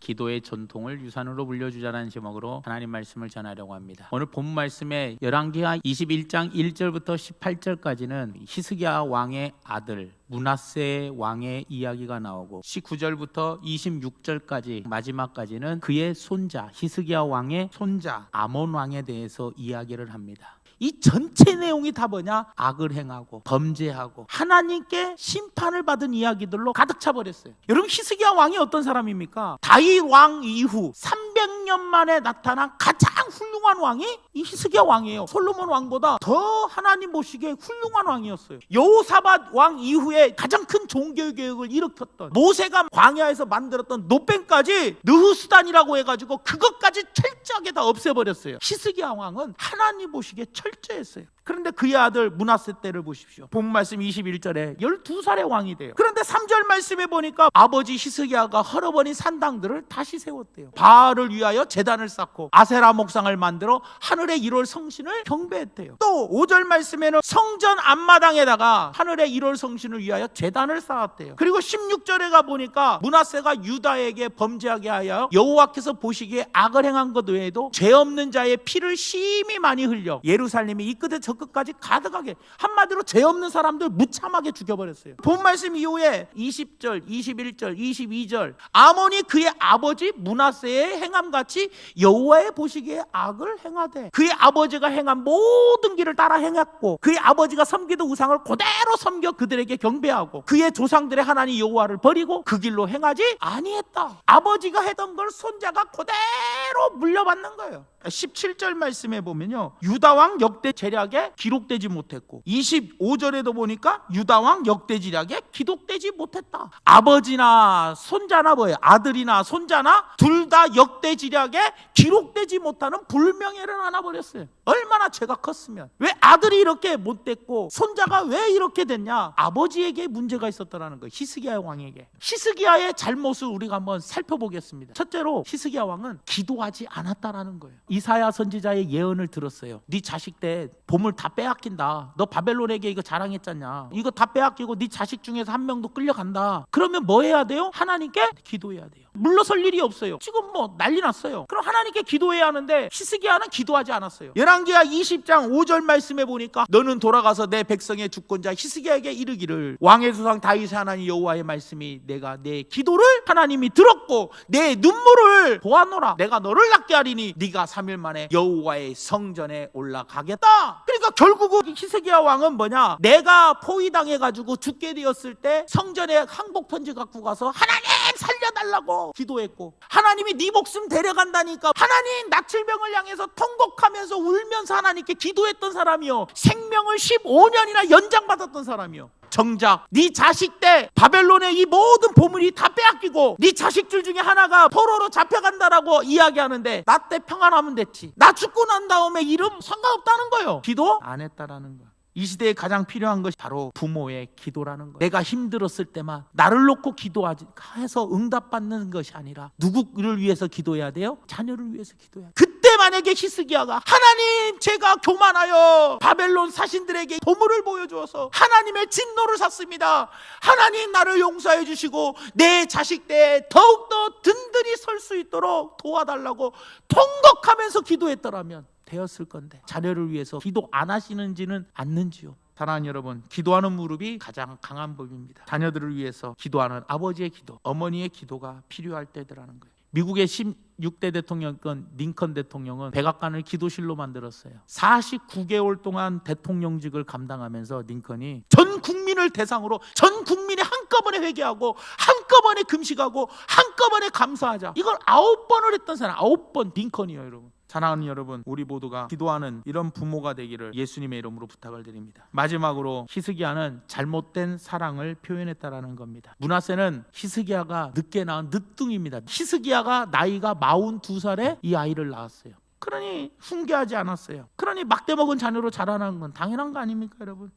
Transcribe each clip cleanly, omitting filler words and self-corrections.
기도의 전통을 유산으로 물려주자라는 제목으로 하나님 말씀을 전하려고 합니다. 오늘 본 말씀에 열왕기하 21장 1절부터 18절까지는 히스기야 왕의 아들 므낫세 왕의 이야기가 나오고 19절부터 26절까지 마지막까지는 그의 손자 히스기야 왕의 손자 아몬 왕에 대해서 이야기를 합니다. 이 전체 내용이 다 뭐냐? 악을 행하고 범죄하고 하나님께 심판을 받은 이야기들로 가득 차버렸어요. 여러분, 히스기야 왕이 어떤 사람입니까? 다윗 왕 이후 300년 만에 나타난 가장 훌륭한 왕이 이 히스기야 왕이에요. 솔로몬 왕보다 더 하나님 보시기에 훌륭한 왕이었어요. 여호사밧 왕 이후에 가장 큰 종교개혁을 일으켰던, 모세가 광야에서 만들었던 노뱀까지 느후스단이라고 해가지고 그것까지 철저하게 다 없애버렸어요. 히스기야 왕은 하나님 보시기에 철저했어요. 그런데 그의 아들 므낫세 때를 보십시오. 본 말씀 21절에 12살의 왕이 돼요. 그런데 3절 말씀에 보니까 아버지 히스기야가 헐어버린 산당들을 다시 세웠대요. 바알을 위하여 제단을 쌓고 아세라 목상을 만들어 하늘의 1월 성신을 경배했대요. 또 5절 말씀에는 성전 앞마당에다가 하늘의 1월 성신을 위하여 제단을 쌓았대요. 그리고 16절에 가보니까 므낫세가 유다에게 범죄하게 하여 여호와께서 보시기에 악을 행한 것 외에도 죄 없는 자의 피를 심히 많이 흘려 예루살렘이 이 끝에 저 끝까지 가득하게, 한마디로 죄 없는 사람들 무참하게 죽여버렸어요. 본 말씀 이후에 20절, 21절, 22절 아몬이 그의 아버지 므낫세의 행함같이 여호와의 보시기에 악을 행하되 그의 아버지가 행한 모든 길을 따라 행했고 그의 아버지가 섬기던 우상을 그대로 섬겨 그들에게 경배하고 그의 조상들의 하나님 여호와를 버리고 그 길로 행하지 아니했다. 아버지가 했던 걸 손자가 그대로 물려받는 거예요. 17절 말씀에 보면요, 유다왕 역대 제략에 기록되지 못했고 25절에도 보니까 유다왕 역대 제략에 기록되지 못했다. 아버지나 손자나 뭐예요? 아들이나 손자나 둘 다 역대 제략에 기록되지 못하는 불명예를 하나 버렸어요. 얼마나 죄가 컸으면. 왜 아들이 이렇게 못됐고 손자가 왜 이렇게 됐냐? 아버지에게 문제가 있었다는 거예요. 히스기야 왕에게. 히스기야의 잘못을 우리가 한번 살펴보겠습니다. 첫째로 히스기야 왕은 기도하지 않았다라는 거예요. 이사야 선지자의 예언을 들었어요. 네 자식 때 보물 다 빼앗긴다. 너 바벨론에게 이거 자랑했잖냐. 이거 다 빼앗기고 네 자식 중에서 한 명도 끌려간다. 그러면 뭐 해야 돼요? 하나님께 기도해야 돼요. 물러설 일이 없어요. 지금 뭐 난리 났어요. 그럼 하나님께 기도해야 하는데 히스기야는 기도하지 않았어요. 열왕기하 20장 5절 말씀에 보니까 너는 돌아가서 내 백성의 주권자 히스기야에게 이르기를 왕의 조상 다윗의 하나님 여호와의 말씀이 내가 내 기도를 하나님이 들었고 내 눈물을 보았노라. 내가 너를 낫게 하리니 네가 3일 만에 여호와의 성전에 올라가겠다. 그러니까 결국은 히스기야 왕은 뭐냐? 내가 포위당해가지고 죽게 되었을 때 성전에 항복 편지 갖고 가서 하나님 살려달라고 기도했고 하나님이 네 목숨 데려간다니까 하나님 낯질병을 향해서 통곡하면서 울면서 하나님께 기도했던 사람이요, 생명을 15년이나 연장받았던 사람이요. 정작 네 자식 때 바벨론의 이 모든 보물이 다 빼앗기고 네 자식들 중에 하나가 포로로 잡혀간다라고 이야기하는데 나 때 평안하면 됐지, 나 죽고 난 다음에 이름 상관없다는 거예요. 기도 안 했다라는 거야. 이 시대에 가장 필요한 것이 바로 부모의 기도라는 거예요. 내가 힘들었을 때만 나를 놓고 기도하지 해서 응답받는 것이 아니라 누구를 위해서 기도해야 돼요? 자녀를 위해서 기도해야 돼요. 그때 만약에 히스기야가 하나님 제가 교만하여 바벨론 사신들에게 보물을 보여주어서 하나님의 진노를 샀습니다. 하나님 나를 용서해 주시고 내 자식 때 더욱더 든든히 설 수 있도록 도와달라고 통곡하면서 기도했더라면 되었을 건데 자녀를 위해서 기도 안 하시는지는 않는지요. 사랑하는 여러분, 기도하는 무릎이 가장 강한 법입니다. 자녀들을 위해서 기도하는 아버지의 기도, 어머니의 기도가 필요할 때더라는 거예요. 미국의 16대 대통령이었던 링컨 대통령은 백악관을 기도실로 만들었어요. 49개월 동안 대통령직을 감당하면서 링컨이 전 국민을 대상으로 전 국민이 한꺼번에 회개하고 한꺼번에 금식하고 한꺼번에 감사하자, 이걸 9번을 했던 사람, 9번 링컨이에요. 여러분, 사랑하는 여러분, 우리 모두가 기도하는 이런 부모가 되기를 예수님의 이름으로 부탁을 드립니다. 마지막으로 히스기야는 잘못된 사랑을 표현했다라는 겁니다. 므낫세는 히스기야가 늦게 낳은 늦둥입니다. 히스기야가 나이가 42살에 이 아이를 낳았어요. 그러니 훈계하지 않았어요. 그러니 막대 먹은 자녀로 자라나는 건 당연한 거 아닙니까 여러분?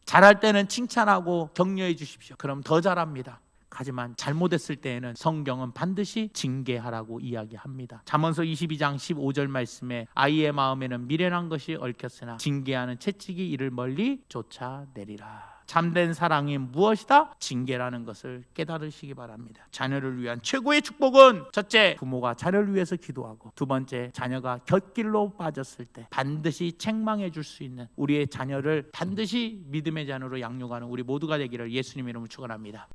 잘할 때는 칭찬하고 격려해 주십시오. 그럼 더 잘합니다. 하지만 잘못했을 때에는 성경은 반드시 징계하라고 이야기합니다. 잠언서 22장 15절 말씀에 아이의 마음에는 미련한 것이 얽혔으나 징계하는 채찍이 이를 멀리 쫓아내리라. 참된 사랑이 무엇이다? 징계라는 것을 깨달으시기 바랍니다. 자녀를 위한 최고의 축복은 첫째, 부모가 자녀를 위해서 기도하고, 두 번째, 자녀가 곁길로 빠졌을 때 반드시 책망해 줄 수 있는 우리의 자녀를 반드시 믿음의 자녀로 양육하는 우리 모두가 되기를 예수님 이름으로 축원합니다.